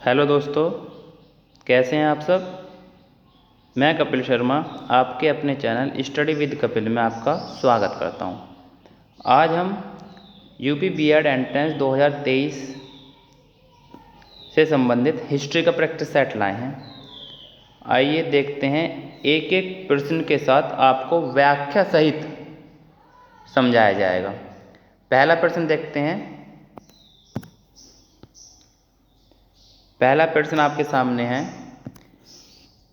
Hello दोस्तों, कैसे हैं आप सब। मैं कपिल शर्मा आपके अपने चैनल स्टडी विद कपिल में आपका स्वागत करता हूं। आज हम यूपी बीएड एंट्रेंस 2023 से संबंधित हिस्ट्री का प्रैक्टिस सेट लाए हैं। आइए देखते हैं, एक एक प्रश्न के साथ आपको व्याख्या सहित समझाया जाएगा। पहला प्रश्न देखते हैं। पहला प्रश्न आपके सामने है,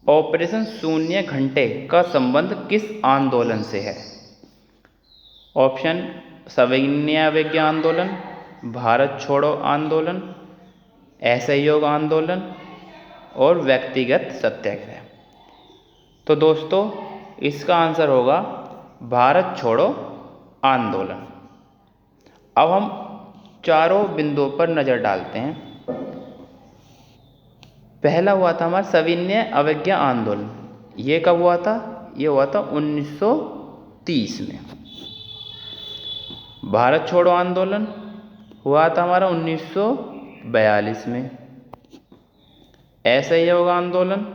ऑपरेशन शून्य घंटे का संबंध किस आंदोलन से है। ऑप्शन सविनय अवज्ञा आंदोलन, भारत छोड़ो आंदोलन, असहयोग आंदोलन और व्यक्तिगत सत्याग्रह। तो दोस्तों इसका आंसर होगा भारत छोड़ो आंदोलन। अब हम चारों बिंदुओं पर नज़र डालते हैं। पहला हुआ था हमारा सविनय अवज्ञा आंदोलन। ये कब हुआ था? ये हुआ था 1930 में। भारत छोड़ो आंदोलन हुआ था हमारा 1942 में। असहयोग आंदोलन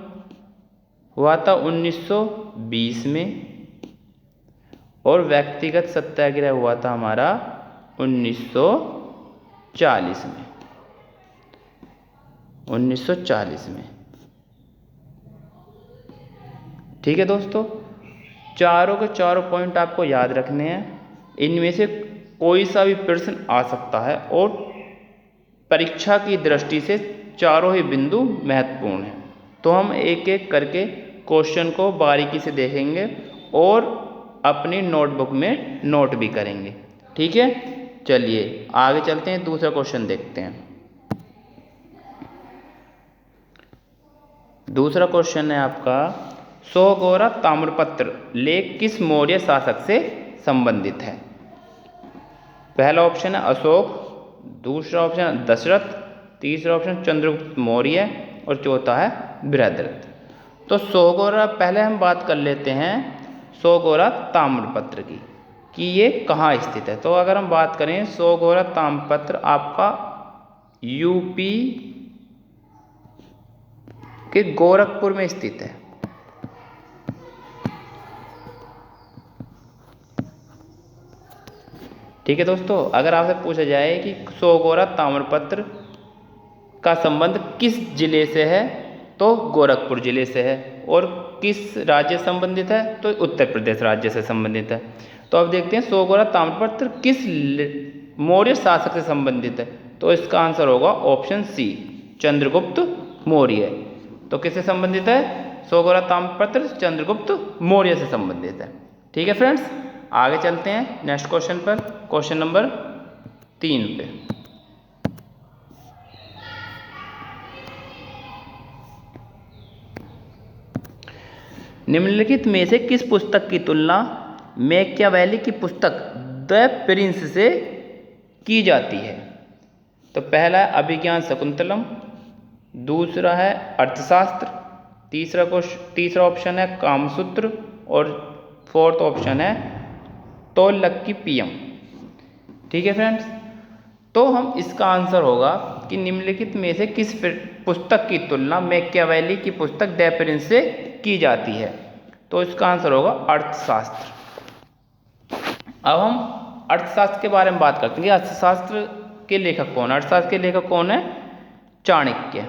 हुआ था 1920 में। और व्यक्तिगत सत्याग्रह हुआ था हमारा 1940 में। 1940 में। ठीक है दोस्तों, चारों के चारों पॉइंट आपको याद रखने हैं। इनमें से कोई सा भी प्रश्न आ सकता है और परीक्षा की दृष्टि से चारों ही बिंदु महत्वपूर्ण हैं। तो हम एक एक करके क्वेश्चन को बारीकी से देखेंगे और अपनी नोटबुक में नोट भी करेंगे। ठीक है, चलिए आगे चलते हैं, दूसरा क्वेश्चन देखते हैं। दूसरा क्वेश्चन है आपका, सोगोरा ताम्रपत्र लेख किस मौर्य शासक से संबंधित है। पहला ऑप्शन है अशोक, दूसरा ऑप्शन है दशरथ, तीसरा ऑप्शन चंद्रगुप्त मौर्य और चौथा है बृहद्रथ। तो सोगोरा, पहले हम बात कर लेते हैं सोगोरा ताम्रपत्र की कि ये कहाँ स्थित है। तो अगर हम बात करें, सोगोरा ताम्रपत्र आपका यूपी के गोरखपुर में स्थित है। ठीक है दोस्तों, अगर आपसे पूछा जाए कि सोगोरा ताम्रपत्र का संबंध किस जिले से है, तो गोरखपुर जिले से है। और किस राज्य से संबंधित है, तो उत्तर प्रदेश राज्य से संबंधित है। तो अब देखते हैं सोगोरा ताम्रपत्र किस मौर्य शासक से संबंधित है। तो इसका आंसर होगा ऑप्शन सी, चंद्रगुप्त मौर्य। तो किससे संबंधित है? सोगोरा ताम्रपत्र चंद्रगुप्त मौर्य से संबंधित है। ठीक है फ्रेंड्स, आगे चलते हैं नेक्स्ट क्वेश्चन पर, क्वेश्चन नंबर 3 पे। निम्नलिखित में से किस पुस्तक की तुलना मैकियावेली की पुस्तक द प्रिंस से की जाती है। तो पहला है अभिज्ञान शकुंतलम, दूसरा है अर्थशास्त्र, तीसरा ऑप्शन है कामसूत्र और फोर्थ ऑप्शन है तोलक्कीपियम। ठीक है फ्रेंड्स, तो हम इसका आंसर होगा कि निम्नलिखित में से किस पुस्तक की तुलना मैकियावेली की पुस्तक द प्रिंस से की जाती है। तो इसका आंसर होगा अर्थशास्त्र। अब हम अर्थशास्त्र के बारे में बात करते हैं। अर्थशास्त्र के लेखक कौन है? अर्थशास्त्र के लेखक कौन है? चाणक्य।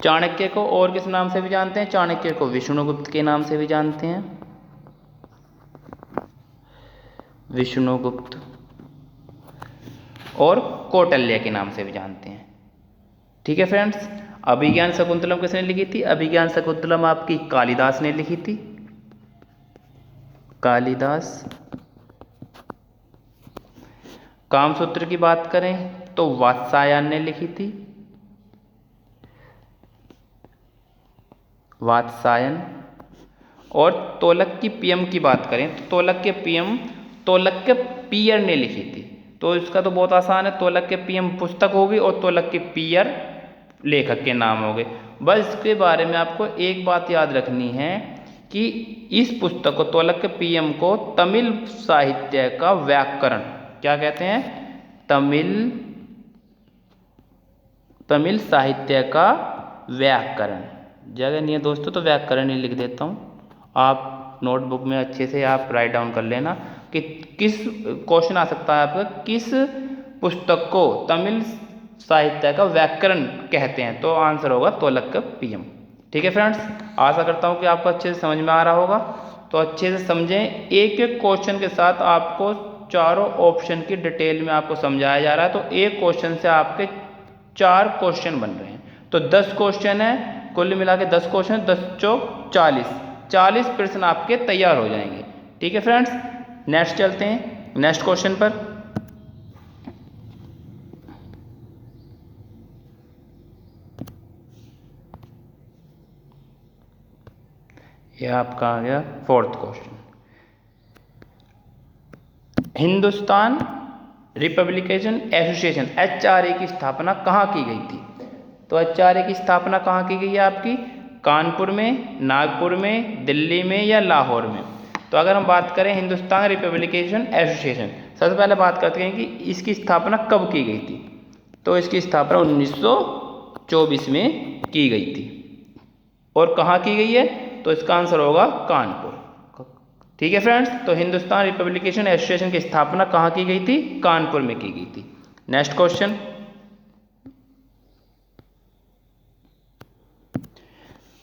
चाणक्य को और किस नाम से भी जानते हैं? चाणक्य को विष्णुगुप्त के नाम से भी जानते हैं, विष्णुगुप्त, और कौटिल्य के नाम से भी जानते हैं। ठीक है फ्रेंड्स, अभिज्ञान शकुंतलम किसने लिखी थी? अभिज्ञान शकुंतलम आपकी कालिदास ने लिखी थी, कालिदास। कामसूत्र की बात करें तो वात्स्यायन ने लिखी थी, वात्स्यायन। और तोलक्कीपियम की बात करें तो तोलक्कीपियर ने लिखी थी। तो इसका तो बहुत आसान है, तोलक्कीपियम पुस्तक होगी और तोलक्कीपियर लेखक के नाम हो गए। बस इसके बारे में आपको एक बात याद रखनी है कि इस पुस्तक को तोलक्कीपियम को तमिल साहित्य का व्याकरण क्या कहते हैं? तमिल साहित्य का व्याकरण। जगह नहीं है दोस्तों तो व्याकरण ही लिख देता हूँ। आप नोटबुक में अच्छे से आप राइट डाउन कर लेना कि किस क्वेश्चन आ सकता है आपका, किस पुस्तक को तमिल साहित्य का व्याकरण कहते हैं। तो आंसर होगा तोलकप्पियम। ठीक है फ्रेंड्स, आशा करता हूँ कि आपको अच्छे से समझ में आ रहा होगा। तो अच्छे से समझें, एक एक क्वेश्चन के साथ आपको चारों ऑप्शन की डिटेल में आपको समझाया जा रहा है। तो एक क्वेश्चन से आपके 4 क्वेश्चन बन रहे हैं। तो 10 क्वेश्चन है, कुल मिला के 10 क्वेश्चन, 10 चौक 40 प्रश्न आपके तैयार हो जाएंगे। ठीक है फ्रेंड्स, नेक्स्ट चलते हैं नेक्स्ट क्वेश्चन पर। यह आपका आ गया 4th question. Hindustan republication association HRA की स्थापना कहाँ की गई थी? तो HRA की स्थापना कहाँ की गई है आपकी? कानपुर में, नागपुर में, दिल्ली में या लाहौर में? तो अगर हम बात करें हिंदुस्तान रिपब्लिकेशन एसोसिएशन, सबसे पहले बात करते हैं कि इसकी स्थापना कब की गई थी। तो इसकी स्थापना 1924 में की गई थी। और कहाँ की गई है? तो इसका आंसर होगा कानपुर। ठीक है फ्रेंड्स, तो हिंदुस्तान रिपब्लिकेशन एसोसिएशन की स्थापना कहाँ की गई थी? कानपुर में की गई थी। नेक्स्ट क्वेश्चन,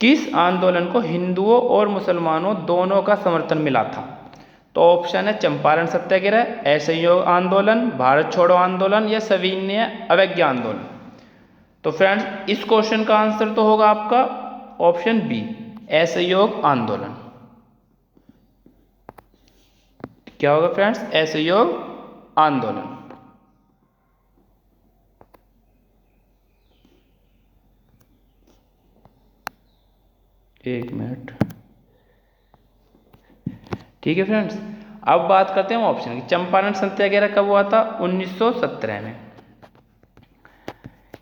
किस आंदोलन को हिंदुओं और मुसलमानों दोनों का समर्थन मिला था? तो ऑप्शन है चंपारण सत्याग्रह, असहयोग आंदोलन, भारत छोड़ो आंदोलन या सविनय अवज्ञा आंदोलन। तो फ्रेंड्स इस क्वेश्चन का आंसर तो होगा आपका ऑप्शन बी, असहयोग आंदोलन। क्या होगा फ्रेंड्स? असहयोग आंदोलन। एक मिनट। ठीक है फ्रेंड्स, अब बात करते हैं ऑप्शन की। चंपारण सत्याग्रह कब हुआ था? 1917 में।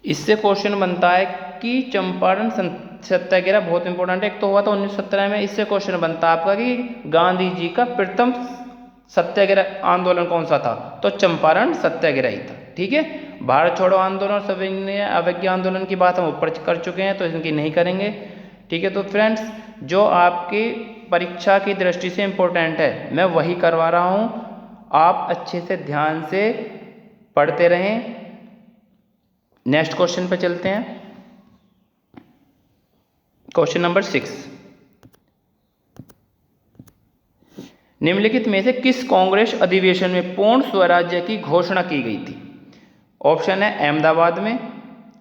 इससे क्वेश्चन बनता है कि चंपारण सत्याग्रह बहुत इंपॉर्टेंट है। एक तो हुआ था 1917 में। इससे क्वेश्चन बनता है आपका कि गांधी जी का प्रथम सत्याग्रह आंदोलन कौन सा था? तो चंपारण सत्याग्रह ही था। ठीक है, भारत छोड़ो आंदोलन और सविनय अवज्ञा आंदोलन की बात हम ऊपर कर चुके हैं, तो इनकी नहीं करेंगे। ठीक है, तो फ्रेंड्स जो आपकी परीक्षा की दृष्टि से इम्पोर्टेंट है मैं वही करवा रहा हूँ। आप अच्छे से ध्यान से पढ़ते रहें। नेक्स्ट क्वेश्चन पे चलते हैं। क्वेश्चन नंबर 6, निम्नलिखित में से किस कांग्रेस अधिवेशन में पूर्ण स्वराज्य की घोषणा की गई थी? ऑप्शन है अहमदाबाद में,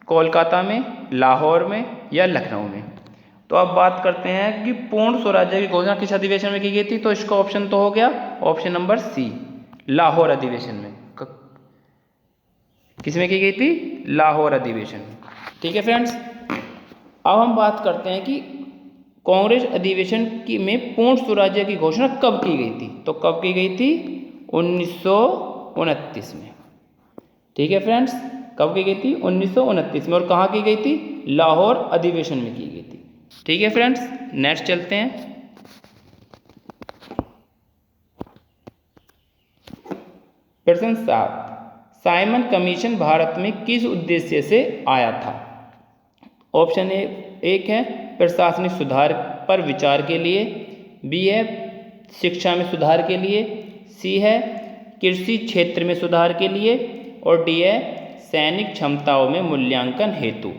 कोलकाता में, लाहौर में या लखनऊ में। तो अब बात करते हैं कि पूर्ण स्वराज्य की घोषणा किस अधिवेशन में की गई थी। तो इसका ऑप्शन तो हो गया ऑप्शन नंबर सी, लाहौर अधिवेशन में। किस में की गई थी? लाहौर अधिवेशन में। ठीक है फ्रेंड्स, अब हम बात करते हैं कि कांग्रेस अधिवेशन की में पूर्ण स्वराज्य की घोषणा कब की गई थी। तो कब की गई थी? 1929 में। ठीक है फ्रेंड्स, कब की गई थी? 1929 में। और कहाँ की गई थी? लाहौर अधिवेशन में की गई थी। ठीक है फ्रेंड्स, नेक्स्ट चलते हैं। प्रश्न 7, साइमन कमीशन भारत में किस उद्देश्य से आया था? ऑप्शन एक है प्रशासनिक सुधार पर विचार के लिए, बी है शिक्षा में सुधार के लिए, सी है कृषि क्षेत्र में सुधार के लिए और डी है सैनिक क्षमताओं में मूल्यांकन हेतु।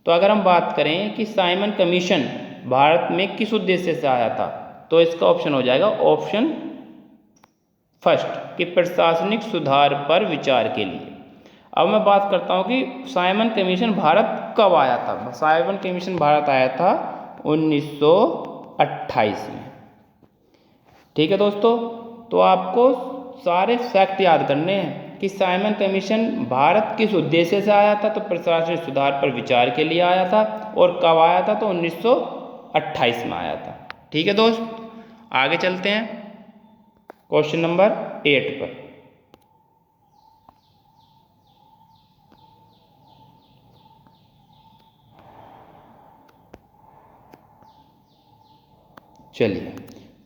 तो अगर हम बात करें कि साइमन कमीशन भारत में किस उद्देश्य से आया था, तो इसका ऑप्शन हो जाएगा ऑप्शन फर्स्ट कि प्रशासनिक सुधार पर विचार के लिए। अब मैं बात करता हूँ कि साइमन कमीशन भारत कब आया था। साइमन कमीशन भारत आया था 1928 में। ठीक है दोस्तों, तो आपको सारे फैक्ट याद करने हैं कि साइमन कमीशन भारत किस उद्देश्य से आया था। तो प्रशासनिक सुधार पर विचार के लिए आया था। और कब आया था? तो 1928 में आया था। ठीक है दोस्त, आगे चलते हैं क्वेश्चन नंबर 8 पर। चलिए,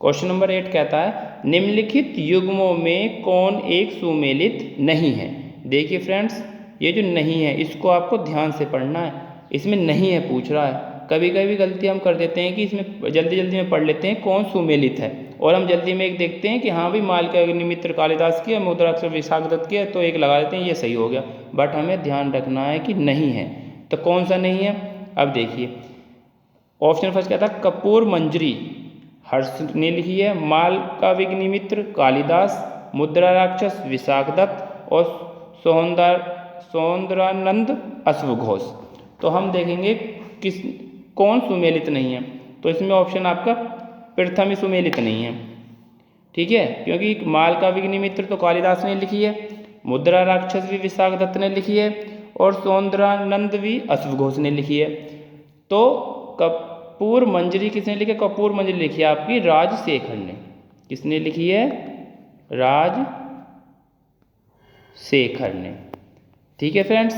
क्वेश्चन नंबर 8 कहता है निम्नलिखित युग्मों में कौन एक सुमेलित नहीं है। देखिए फ्रेंड्स, ये जो नहीं है इसको आपको ध्यान से पढ़ना है। इसमें नहीं है पूछ रहा है। कभी कभी गलती हम कर देते हैं कि इसमें जल्दी जल्दी में पढ़ लेते हैं कौन सुमेलित है, और हम जल्दी में एक देखते हैं कि हाँ भाई मालका अग्निमित्र कालिदास की है, मुद्राक्षर विशाखदत्त की है, तो एक लगा देते हैं, ये सही हो गया। बट हमें ध्यान रखना है कि नहीं है। तो कौन सा नहीं है, अब देखिए ऑप्शन फर्स्ट कहता है कपूर मंजरी हर्ष ने लिखी है, मालकाविग्निमित्र कालिदास, मुद्रा राक्षस विशाखदत्त और सौंदरानंद अश्वघोष। तो हम देखेंगे किस कौन सुमेलित नहीं है, तो इसमें ऑप्शन आपका प्रथम ही सुमेलित नहीं है। ठीक है, क्योंकि मालकाविग्निमित्र तो कालिदास ने लिखी है, मुद्रा राक्षस भी विशाखदत्त ने लिखी है और सौंदरानंद भी अश्वघोष ने लिखी है। तो कपूर मंजरी किसने लिखी है, कपूर मंजरी लिखी है आपकी राजशेखर ने। किसने लिखी है, राजशेखर ने। ठीक है फ्रेंड्स,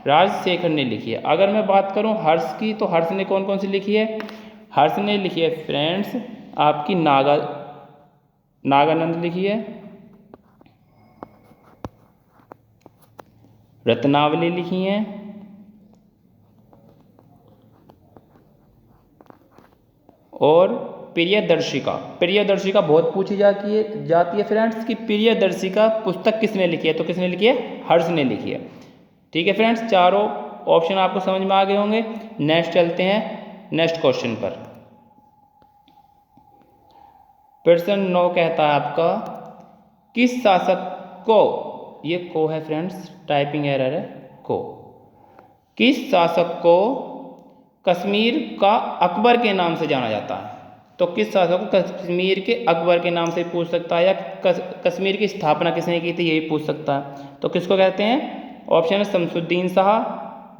राजशेखर ने लिखी है। अगर मैं बात करूं हर्ष की, तो हर्ष ने कौन कौन सी लिखी है, हर्ष ने लिखी है फ्रेंड्स आपकी नागानंद लिखी है, रत्नावली लिखी है और प्रियदर्शिका। प्रियदर्शिका बहुत पूछी जाती है फ्रेंड्स कि प्रियदर्शिका पुस्तक किसने लिखी है, तो किसने लिखी है, हर्ष ने लिखी है। ठीक है फ्रेंड्स, चारों ऑप्शन आपको समझ में आ गए होंगे। नेक्स्ट चलते हैं नेक्स्ट क्वेश्चन पर। प्रश्न 9 कहता है आपका किस शासक को, ये को है फ्रेंड्स, टाइपिंग एरर है, को, किस शासक को कश्मीर का अकबर के नाम से जाना जाता है। तो किस शासक को कश्मीर के अकबर के नाम से पूछ सकता है, या कश्मीर की स्थापना किसने की थी, ये भी पूछ सकता है। तो किसको कहते हैं, ऑप्शन है शमसुद्दीन शाह,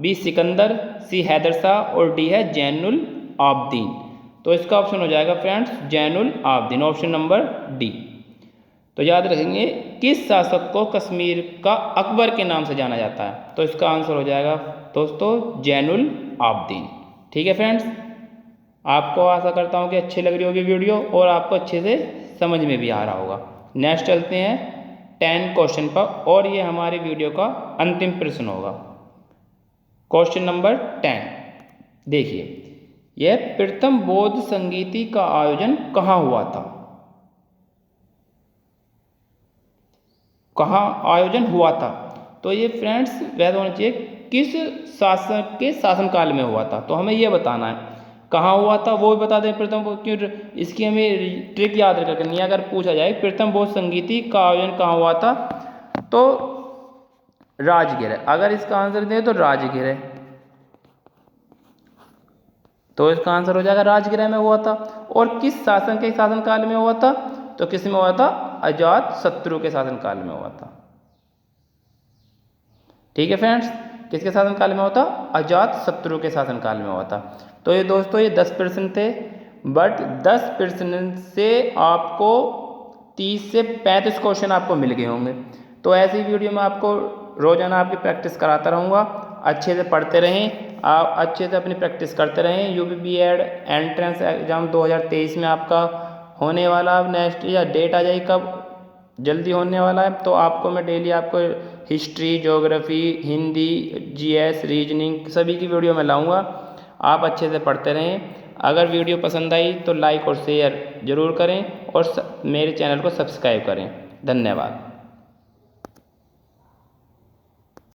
बी सिकंदर, सी हैदर शाह और डी है जैनुल आबदीन। तो इसका ऑप्शन हो जाएगा friends Zainul Abedin, option number D. तो याद रखेंगे किस शासक को कश्मीर का अकबर के नाम से जाना जाता है, तो इसका आंसर हो जाएगा दोस्तों जैनुल आबदीन। ठीक है फ्रेंड्स, आपको आशा करता हूँ कि अच्छी लग रही होगी वीडियो और आपको अच्छे से समझ में भी आ रहा होगा। नेक्स्ट चलते हैं 10 क्वेश्चन पर, और ये हमारी वीडियो का अंतिम प्रश्न होगा। क्वेश्चन नंबर 10 देखिए, यह प्रथम बौद्ध संगीति का आयोजन कहाँ हुआ था, कहाँ आयोजन हुआ था। तो ये फ्रेंड्स वैसे होना चाहिए किस शासक के शासनकाल में हुआ था, तो हमें ये बताना है कहाँ हुआ था, वो भी बता दें प्रथम, क्यों इसकी हमें ट्रिक याद रखनी है। अगर पूछा जाए प्रथम बौद्ध संगीति का आयोजन कहाँ हुआ था, तो राजगीर है। अगर इसका आंसर दें तो राजगीर है, तो इसका आंसर हो जाएगा राजगीर में हुआ था। और किस शासन के शासनकाल में हुआ था, तो किस में हुआ था, अजात शत्रु के शासनकाल में हुआ था। ठीक है फ्रेंड्स, किसके शासनकाल में हुआ था, अजात शत्रु के शासनकाल में हुआ था। तो ये दोस्तों ये 10 प्रश्न थे, बट 10 प्रश्न से आपको 30 से 35 क्वेश्चन आपको मिल गए होंगे। तो ऐसी वीडियो में आपको रोजाना आपकी प्रैक्टिस कराता रहूँगा। अच्छे से पढ़ते रहें, आप अच्छे से अपनी प्रैक्टिस करते रहें। UPBED एंट्रेंस एग्जाम 2023 में आपका होने वाला, अब नेक्स्ट या डेट आ जाएगी कब, जल्दी होने वाला है। तो आपको मैं डेली आपको history, geography, Hindi, GS, reasoning सभी की वीडियो में लाऊंगा। आप अच्छे से पढ़ते रहें। अगर वीडियो पसंद आई तो लाइक और शेयर ज़रूर करें और मेरे चैनल को सब्सक्राइब करें। धन्यवाद।